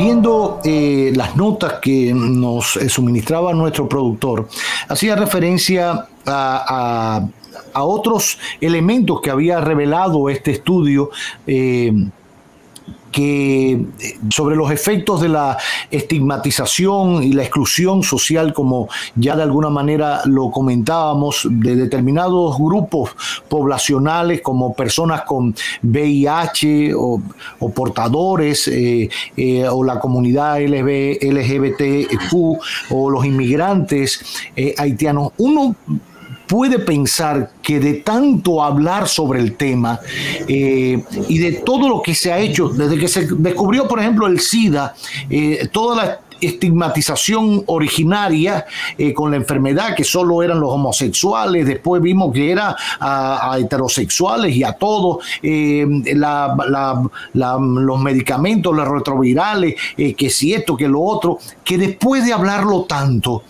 viendo las notas que nos suministraba nuestro productor, hacía referencia a otros elementos que había revelado este estudio que sobre los efectos de la estigmatización y la exclusión social, como ya de alguna manera lo comentábamos, de determinados grupos poblacionales como personas con VIH o portadores o la comunidad LGBTQ o los inmigrantes haitianos. Uno puede pensar que de tanto hablar sobre el tema y de todo lo que se ha hecho, desde que se descubrió, por ejemplo, el SIDA, toda la estigmatización originaria con la enfermedad, que solo eran los homosexuales, después vimos que era a heterosexuales y a todos, los medicamentos, los retrovirales, que si esto, que lo otro, que después de hablarlo tanto,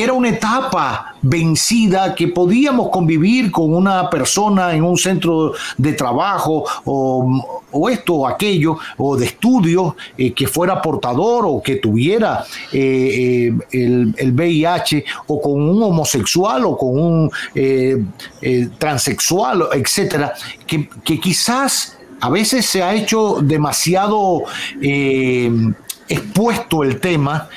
era una etapa vencida, que podíamos convivir con una persona en un centro de trabajo o esto o aquello, o de estudio, que fuera portador o que tuviera el VIH, o con un homosexual o con un transexual, etcétera, que quizás a veces se ha hecho demasiado expuesto el tema.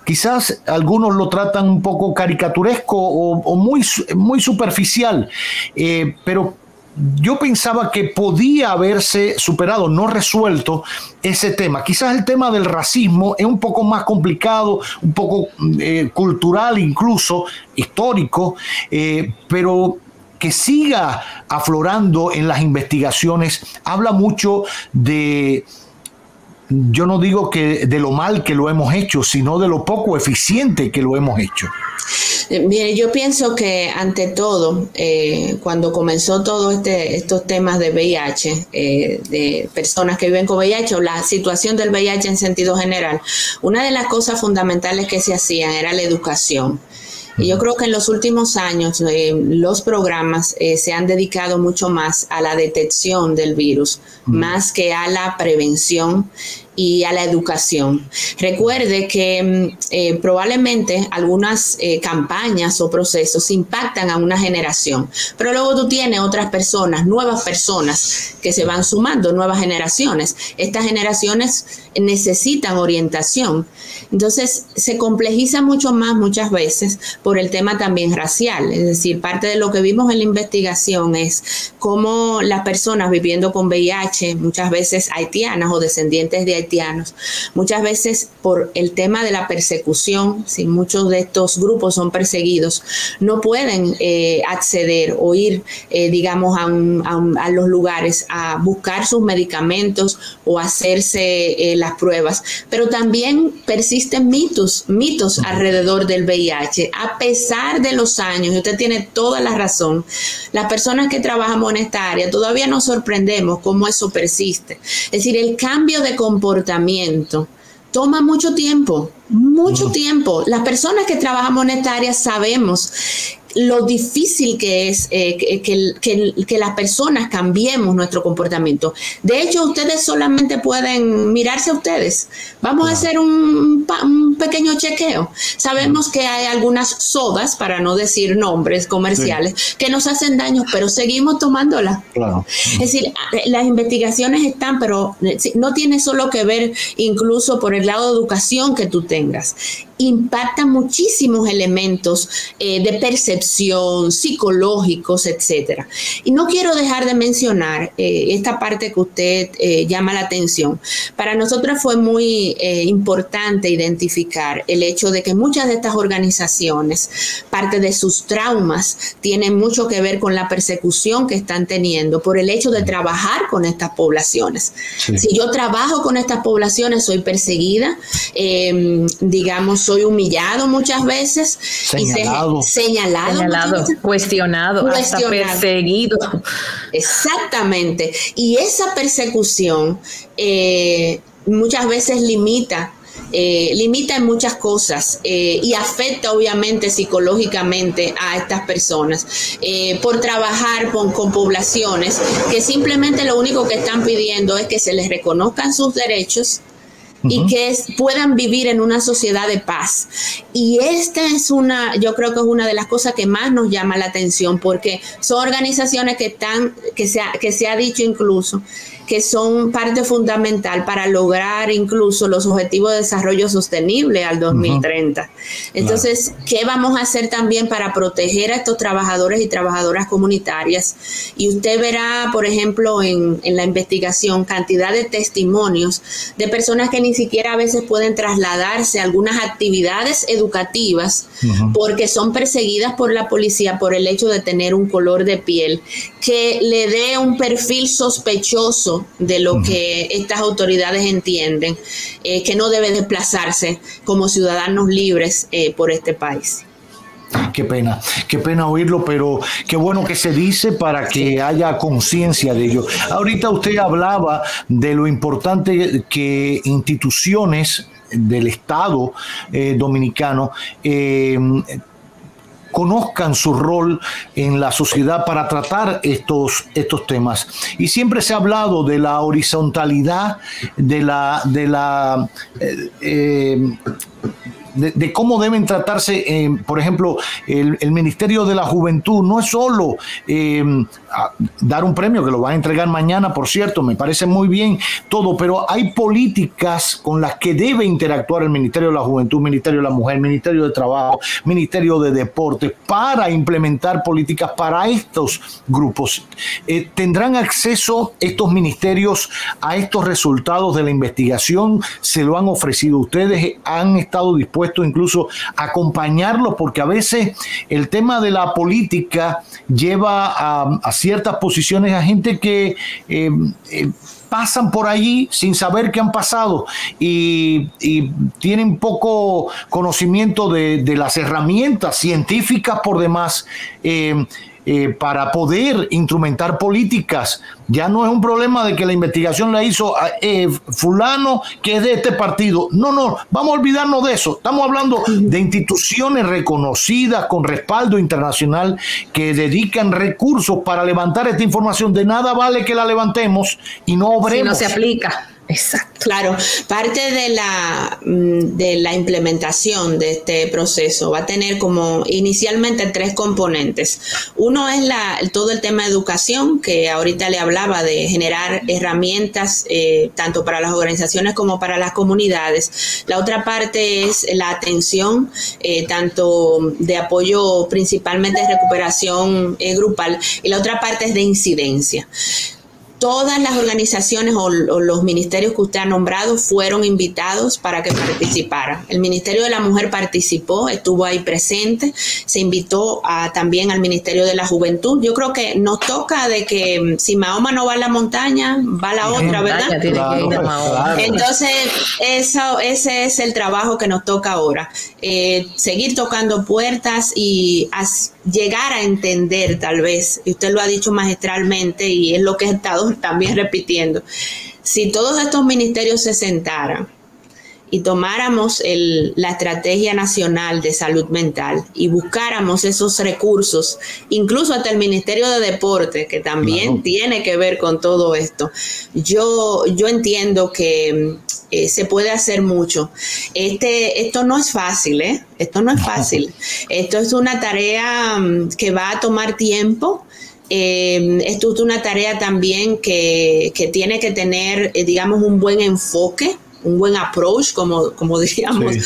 Quizás algunos lo tratan un poco caricaturesco o muy superficial, pero yo pensaba que podía haberse superado, no resuelto ese tema. Quizás el tema del racismo es un poco más complicado, un poco cultural, incluso histórico, pero que siga aflorando en las investigaciones habla mucho de, yo no digo que de lo mal que lo hemos hecho, sino de lo poco eficiente que lo hemos hecho. Mire, yo pienso que ante todo, cuando comenzó todos estos temas de VIH, de personas que viven con VIH o la situación del VIH en sentido general, una de las cosas fundamentales que se hacían era la educación. Y yo creo que en los últimos años los programas se han dedicado mucho más a la detección del virus, más que a la prevención y a la educación. Recuerde que probablemente algunas campañas o procesos impactan a una generación, pero luego tú tienes otras personas, nuevas personas que se van sumando, nuevas generaciones. Estas generaciones necesitan orientación. Entonces se complejiza mucho más muchas veces por el tema también racial. Es decir, parte de lo que vimos en la investigación es cómo las personas viviendo con VIH, muchas veces haitianas o descendientes de haitianos, muchas veces por el tema de la persecución, si muchos de estos grupos son perseguidos, no pueden acceder o ir, digamos, a los lugares a buscar sus medicamentos o hacerse las pruebas. Pero también persisten mitos alrededor del VIH. A pesar de los años, y usted tiene toda la razón, las personas que trabajamos en esta área todavía nos sorprendemos cómo eso persiste. Es decir, el cambio de comportamiento toma mucho tiempo, mucho tiempo. Las personas que trabajamos en esta área sabemos lo difícil que es que las personas cambiemos nuestro comportamiento. De hecho, ustedes solamente pueden mirarse a ustedes. Vamos a hacer un pequeño chequeo. Sabemos que hay algunas sodas, para no decir nombres comerciales, que nos hacen daño, pero seguimos tomándolas. Claro. Es decir, las investigaciones están, pero no tiene solo que ver incluso por el lado de educación que tú tengas. Impactan muchísimos elementos de percepción, psicológicos, etcétera. Y no quiero dejar de mencionar esta parte que usted llama la atención. Para nosotros fue muy importante identificar el hecho de que muchas de estas organizaciones, parte de sus traumas, tienen mucho que ver con la persecución que están teniendo por el hecho de trabajar con estas poblaciones. Sí. Si yo trabajo con estas poblaciones, soy perseguida, digamos, soy humillado muchas veces, señalado, cuestionado, hasta perseguido. Exactamente. Y esa persecución muchas veces limita limita en muchas cosas y afecta obviamente psicológicamente a estas personas por trabajar con poblaciones que simplemente lo único que están pidiendo es que se les reconozcan sus derechos y que puedan vivir en una sociedad de paz. Y esta es yo creo que es una de las cosas que más nos llama la atención, porque son organizaciones que se ha dicho incluso que son parte fundamental para lograr incluso los objetivos de desarrollo sostenible al 2030. Entonces, ¿qué vamos a hacer también para proteger a estos trabajadores y trabajadoras comunitarias? Y usted verá, por ejemplo, en la investigación, cantidad de testimonios de personas que ni siquiera a veces pueden trasladarse a algunas actividades educativas porque son perseguidas por la policía por el hecho de tener un color de piel que le dé un perfil sospechoso de lo que estas autoridades entienden, que no debe desplazarse como ciudadanos libres por este país. Qué pena oírlo, pero qué bueno que se dice para que haya conciencia de ello. Ahorita usted hablaba de lo importante que instituciones del Estado dominicano conozcan su rol en la sociedad para tratar estos temas. Y siempre se ha hablado de la horizontalidad, de cómo deben tratarse, por ejemplo, el Ministerio de la Juventud. No es solo dar un premio, que lo van a entregar mañana, por cierto, me parece muy bien todo, pero hay políticas con las que debe interactuar el Ministerio de la Juventud, Ministerio de la Mujer, Ministerio de Trabajo, Ministerio de Deportes, para implementar políticas para estos grupos. ¿Tendrán acceso estos ministerios a estos resultados de la investigación? ¿Se lo han ofrecido ustedes? ¿Han estado dispuestos incluso a acompañarlos? Porque a veces el tema de la política lleva a ciertas posiciones a gente que pasan por allí sin saber qué han pasado y tienen poco conocimiento de las herramientas científicas por demás para poder instrumentar políticas. Ya no es un problema de que la investigación la hizo fulano que es de este partido. No, vamos a olvidarnos de eso. Estamos hablando de instituciones reconocidas con respaldo internacional que dedican recursos para levantar esta información. De nada vale que la levantemos y no obremos. Si no se aplica. Exacto. Claro, parte de la implementación de este proceso va a tener como inicialmente 3 componentes. Uno es todo el tema de educación, que ahorita le hablaba de generar herramientas tanto para las organizaciones como para las comunidades. La otra parte es la atención, tanto de apoyo principalmente de recuperación grupal, y la otra parte es de incidencia. Todas las organizaciones o los ministerios que usted ha nombrado fueron invitados para que participaran. El Ministerio de la Mujer participó, estuvo ahí presente, se invitó también al Ministerio de la Juventud. Yo creo que nos toca de que si Mahoma no va a la montaña, va a la otra, ¿verdad? Claro. Entonces, ese es el trabajo que nos toca ahora. Seguir tocando puertas y llegar a entender, tal vez, y usted lo ha dicho magistralmente y es lo que he estado también repitiendo, si todos estos ministerios se sentaran y tomáramos la estrategia nacional de salud mental y buscáramos esos recursos, incluso hasta el Ministerio de Deporte, que también tiene que ver con todo esto, yo entiendo que se puede hacer mucho. Esto no es fácil, Esto no es fácil. Esto es una tarea que va a tomar tiempo. Esto es una tarea también que tiene que tener, digamos, un buen enfoque, un buen approach, como diríamos,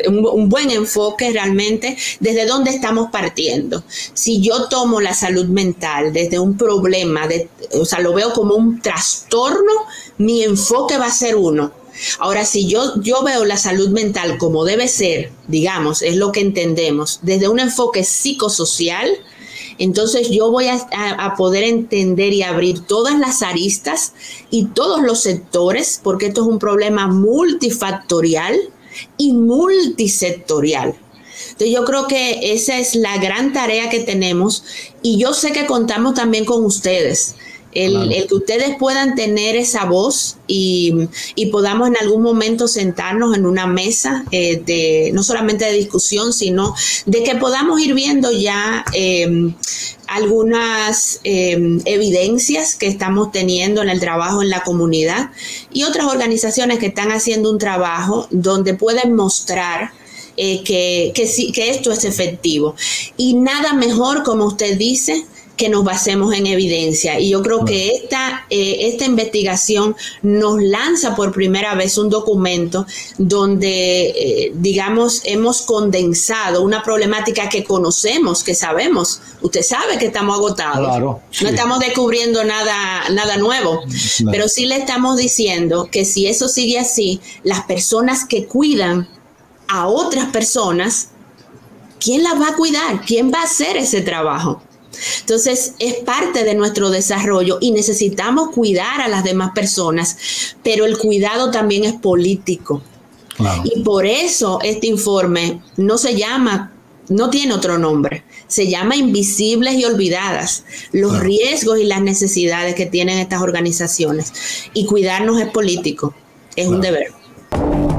un buen enfoque realmente, desde dónde estamos partiendo. Si yo tomo la salud mental desde un problema, o sea, lo veo como un trastorno, mi enfoque va a ser uno. Ahora, si yo veo la salud mental como debe ser, digamos, es lo que entendemos, desde un enfoque psicosocial, entonces yo voy a poder entender y abrir todas las aristas y todos los sectores, porque esto es un problema multifactorial y multisectorial. Entonces yo creo que esa es la gran tarea que tenemos y yo sé que contamos también con ustedes. El que ustedes puedan tener esa voz y podamos en algún momento sentarnos en una mesa no solamente de discusión, sino de que podamos ir viendo ya algunas evidencias que estamos teniendo en el trabajo en la comunidad y otras organizaciones que están haciendo un trabajo donde pueden mostrar que esto es efectivo. Y nada mejor, como usted dice, que nos basemos en evidencia. Y yo creo que esta investigación nos lanza por primera vez un documento donde, digamos, hemos condensado una problemática que conocemos, que sabemos. Usted sabe que estamos agotados. Claro, sí. No estamos descubriendo nada nuevo, claro. Pero sí le estamos diciendo que si eso sigue así, las personas que cuidan a otras personas, ¿quién las va a cuidar? ¿Quién va a hacer ese trabajo? Entonces es parte de nuestro desarrollo y necesitamos cuidar a las demás personas, pero el cuidado también es político. Claro. Y por eso este informe no tiene otro nombre, se llama Invisibles y Olvidadas, los claro. riesgos y las necesidades que tienen estas organizaciones. Y cuidarnos es político, es claro. un deber.